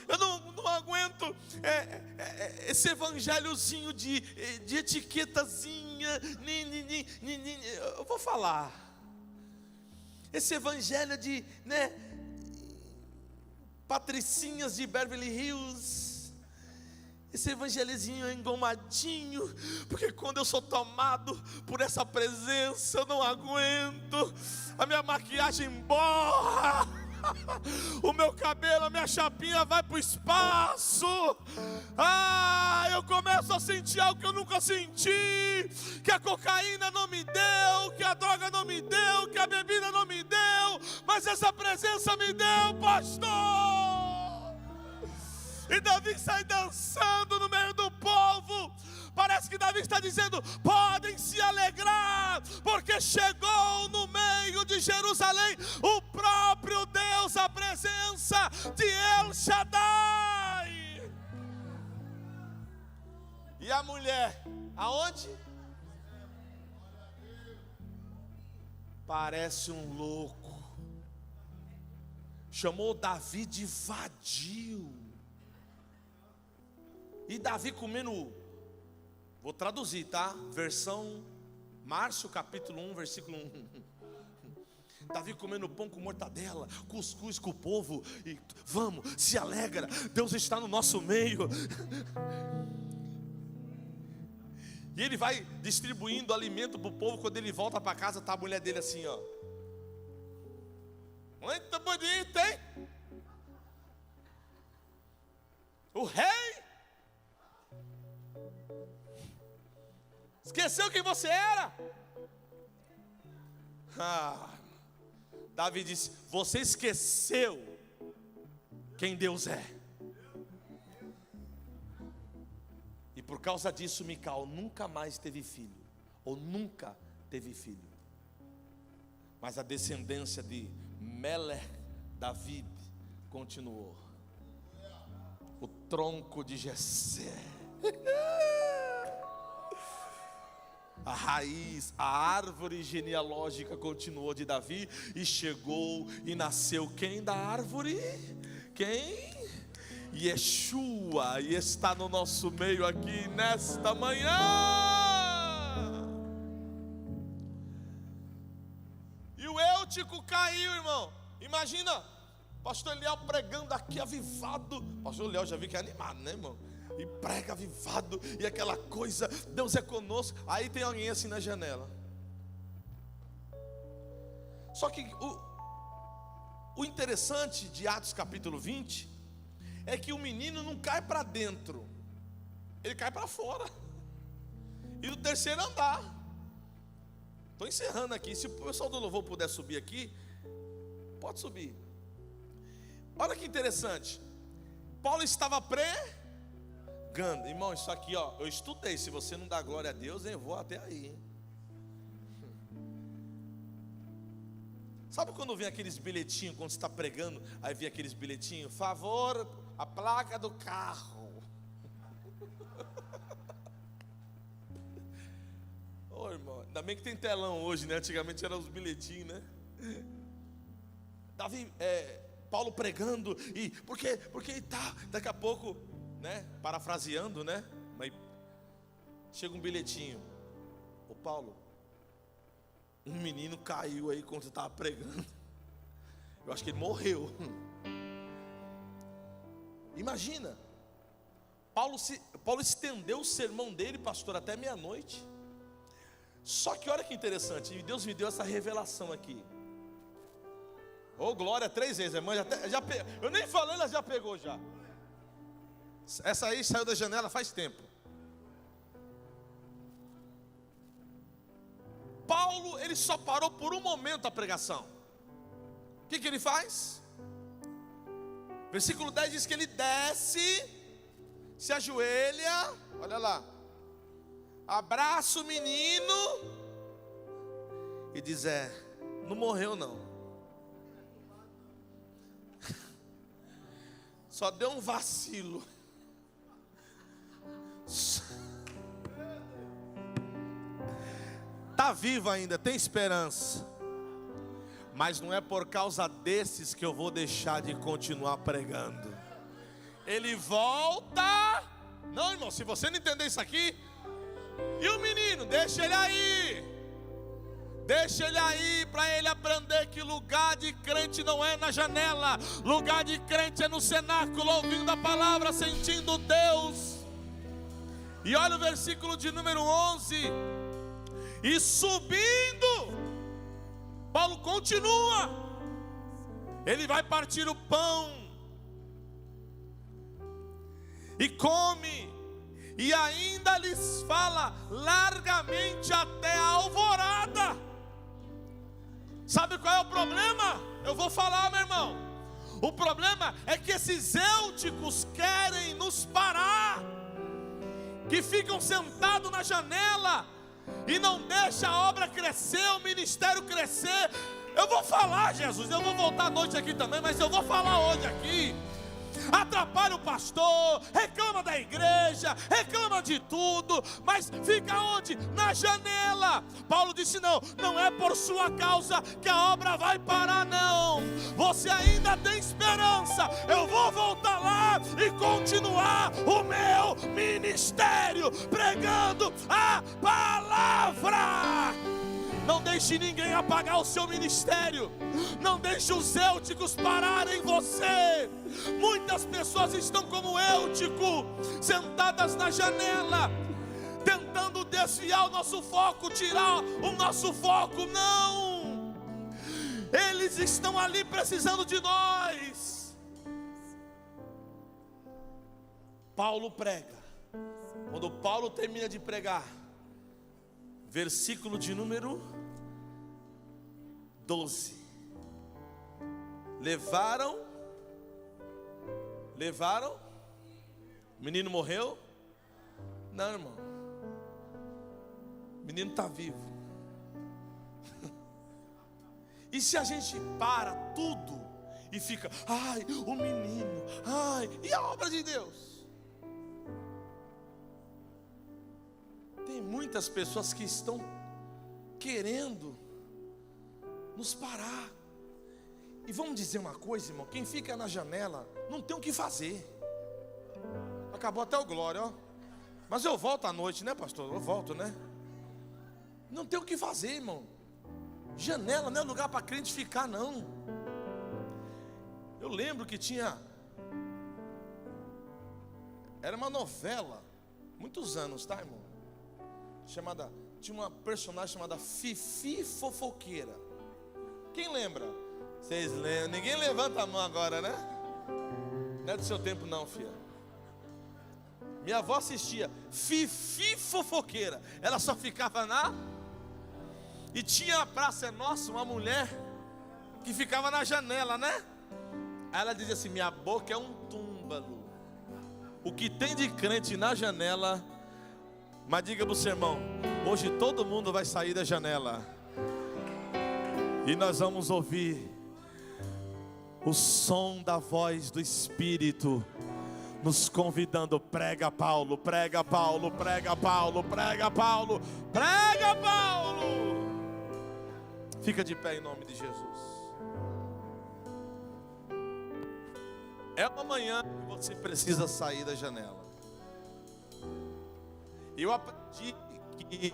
eu não aguento esse evangelhozinho de etiquetazinha. Eu vou falar. Esse evangelho de patricinhas de Beverly Hills. Esse evangelhozinho engomadinho. Porque quando eu sou tomado por essa presença, eu não aguento. A minha maquiagem borra. O meu cabelo, a minha chapinha vai para o espaço. Eu começo a sentir algo que eu nunca senti. Que a cocaína não me deu, que a droga não me deu, que a bebida não me deu, mas essa presença me deu, pastor. E Davi sai dançando no meio do povo. Parece que Davi está dizendo: podem se alegrar, porque chegou no meio de Jerusalém o próprio Deus, a presença de El Shaddai. E a mulher, aonde? Parece um louco. Chamou Davi de vadio. E Davi comendo... Vou traduzir, tá? Versão Márcio, capítulo 1, versículo 1. Davi comendo pão com mortadela, cuscuz com o povo. E vamos, se alegra, Deus está no nosso meio. E ele vai distribuindo alimento para o povo. Quando ele volta para casa, está a mulher dele assim, ó. Muito bonito, hein? O rei esqueceu quem você era? Davi disse: você esqueceu quem Deus é. E por causa disso Mical nunca mais teve filho, ou nunca teve filho. Mas a descendência de Melech David continuou. O tronco de Jessé. a raiz, a árvore genealógica continuou de Davi e chegou e nasceu quem da árvore? Quem? Yeshua, e está no nosso meio aqui nesta manhã. E o Eutico caiu, irmão. Imagina, pastor Eliel pregando aqui avivado. Pastor Eliel já vi que é animado, né, irmão? E prega avivado, e aquela coisa, Deus é conosco. Aí tem alguém assim na janela. Só que o interessante de Atos capítulo 20 é que o menino não cai para dentro, ele cai para fora. E no terceiro andar. Estou encerrando aqui. Se o pessoal do louvor puder subir aqui, pode subir. Olha que interessante. Paulo estava pregando. Irmão, isso aqui, ó, eu estudei. Se você não dá glória a Deus, eu vou até aí, hein? Sabe quando vem aqueles bilhetinhos, quando você está pregando, aí vem aqueles bilhetinhos, favor, a placa do carro. Ô, irmão, ainda bem que tem telão hoje, né? Antigamente eram os bilhetinhos, né? Paulo pregando, e porque tá, daqui a pouco, né? Parafraseando, né? Mas chega um bilhetinho. Ô Paulo, um menino caiu aí quando você estava pregando. Eu acho que ele morreu. Imagina, Paulo estendeu o sermão dele, pastor, até meia-noite. Só que olha que interessante, Deus me deu essa revelação aqui. Oh, glória, 3 vezes, irmã, eu nem falei, ela já pegou já. Essa aí saiu da janela faz tempo. Paulo, ele só parou por um momento a pregação. O que ele faz? Versículo 10 diz que ele desce, se ajoelha, olha lá, abraça o menino e diz: não morreu não, só deu um vacilo. Está vivo ainda, tem esperança. Mas não é por causa desses que eu vou deixar de continuar pregando. Ele volta. Não, irmão, se você não entender isso aqui. E o menino, deixa ele aí. Deixa ele aí para ele aprender que lugar de crente não é na janela. Lugar de crente é no cenáculo, ouvindo a palavra, sentindo Deus. E olha o versículo de número 11. E subindo, Paulo continua. Ele vai partir o pão e come, e ainda lhes fala largamente até a alvorada. Sabe qual é o problema? Eu vou falar, meu irmão. O problema é que esses eúticos querem nos parar, que ficam sentados na janela e não deixa a obra crescer, o ministério crescer. Eu vou falar, Jesus, eu vou voltar à noite aqui também, mas eu vou falar hoje aqui. Atrapalha o pastor, reclama da igreja, reclama de tudo, mas fica onde? Na janela. Paulo disse: não é por sua causa que a obra vai parar, não. Você ainda tem esperança. Eu vou voltar lá e continuar o meu ministério, pregando a palavra. Não deixe ninguém apagar o seu ministério. Não deixe os eúticos pararem você. Muitas pessoas estão como Eutico, sentadas na janela, tentando desviar o nosso foco, tirar o nosso foco. Não, eles estão ali precisando de nós. Paulo prega. Quando Paulo termina de pregar, versículo de número 12. Levaram. O menino morreu? Não, irmão. O menino está vivo. E se a gente para tudo e fica: ai, o menino, ai, e a obra de Deus? Tem muita muitas pessoas que estão querendo nos parar. E vamos dizer uma coisa, irmão: quem fica na janela não tem o que fazer. Acabou até o glória, ó. Mas eu volto à noite, né, pastor? Eu volto, né? Não tem o que fazer, irmão. Janela não é lugar para crente ficar, não. Eu lembro que era uma novela, muitos anos, tá, irmão? Tinha uma personagem chamada Fifi Fofoqueira. Quem lembra? Vocês lembram? Ninguém levanta a mão agora, né? Não é do seu tempo não, filha. Minha avó assistia Fifi Fofoqueira. Ela só ficava E tinha a Praça é Nossa, uma mulher que ficava na janela, né? Aí ela dizia assim: minha boca é um túmbalo. O que tem de crente na janela. Mas diga para o seu irmão: hoje todo mundo vai sair da janela e nós vamos ouvir o som da voz do Espírito nos convidando. Prega Paulo, prega Paulo, prega Paulo, prega Paulo, prega Paulo. Fica de pé em nome de Jesus. É uma manhã que você precisa sair da janela. Eu aprendi que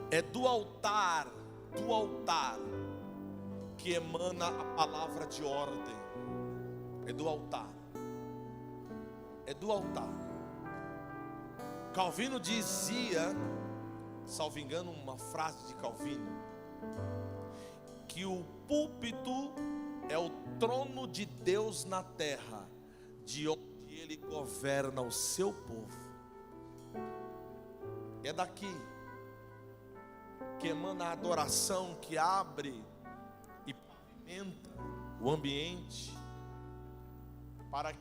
é do altar que emana a palavra de ordem. É do altar. Calvino dizia, salvo engano, uma frase de Calvino, que o púlpito é o trono de Deus na terra, de onde Ele governa o seu povo. É daqui que emana a adoração, que abre e pavimenta o ambiente para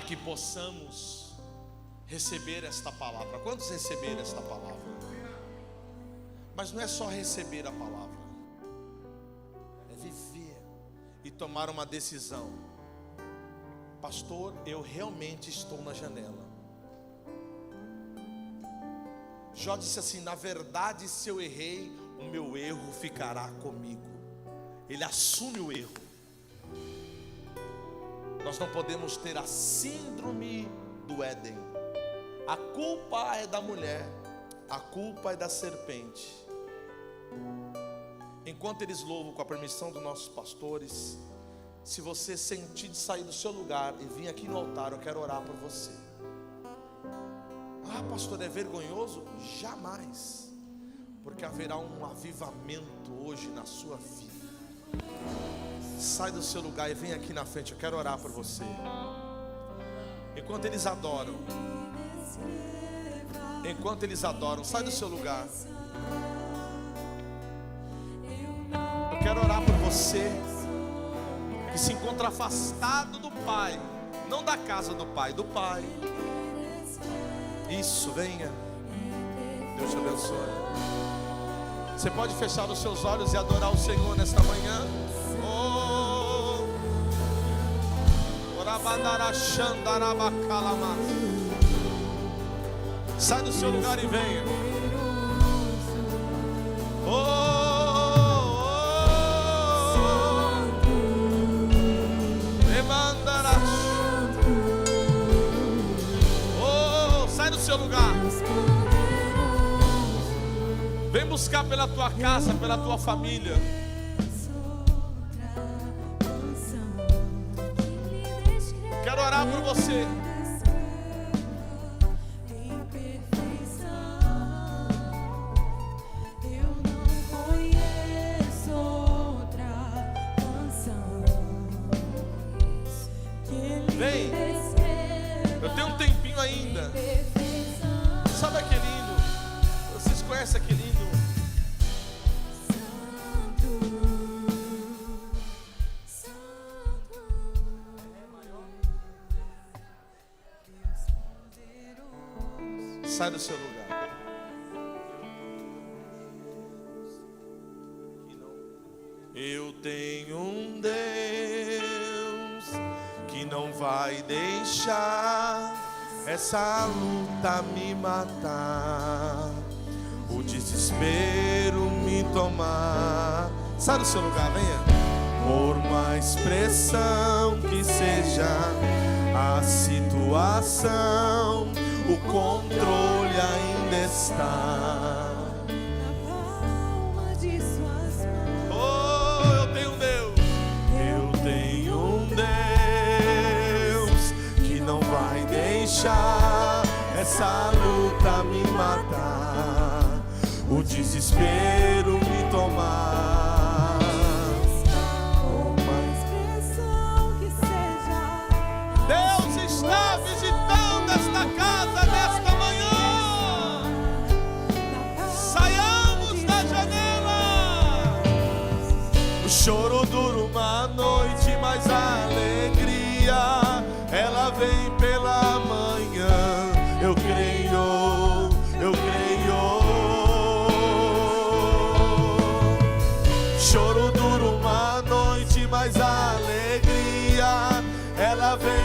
que possamos receber esta palavra. Quantos receberam esta palavra? Mas não é só receber a palavra, é viver e tomar uma decisão. Pastor, eu realmente estou na janela. Jó disse assim: na verdade, se eu errei, o meu erro ficará comigo. Ele assume o erro. Nós não podemos ter a síndrome do Éden. A culpa é da mulher, a culpa é da serpente. Enquanto eles louvam, com a permissão dos nossos pastores, se você sentir de sair do seu lugar e vir aqui no altar, eu quero orar por você. Ah, pastor, é vergonhoso? Jamais, porque haverá um avivamento hoje na sua vida. Sai do seu lugar e vem aqui na frente, eu quero orar por você. Enquanto eles adoram, sai do seu lugar. Eu quero orar por você que se encontra afastado do Pai, não da casa do Pai, do Pai. Isso, venha. Deus te abençoe. Você pode fechar os seus olhos e adorar o Senhor nesta manhã. Sai do seu lugar e venha. Sai do seu lugar. Vem buscar pela tua casa, pela tua família. Quero orar por você. Vem. Eu tenho um tempinho ainda. Sabe aquele hino? Vocês conhecem aquele hino? Sai do seu lugar. Eu tenho um Deus que não vai deixar essa luta me matar, o desespero me tomar. Sai do seu lugar, venha. Por mais pressão que seja a situação, o controle ainda está na palma de suas mãos. Oh, eu tenho um Deus. Eu tenho um Deus que não vai deixar essa luta me matar, o desespero me tomar. Deus está visitando esta casa nesta manhã. Saiamos da janela. O choro dura uma noite, mas a alegria ela vem pela manhã. Eu creio, eu creio. Choro dura uma noite, mas a alegria ela vem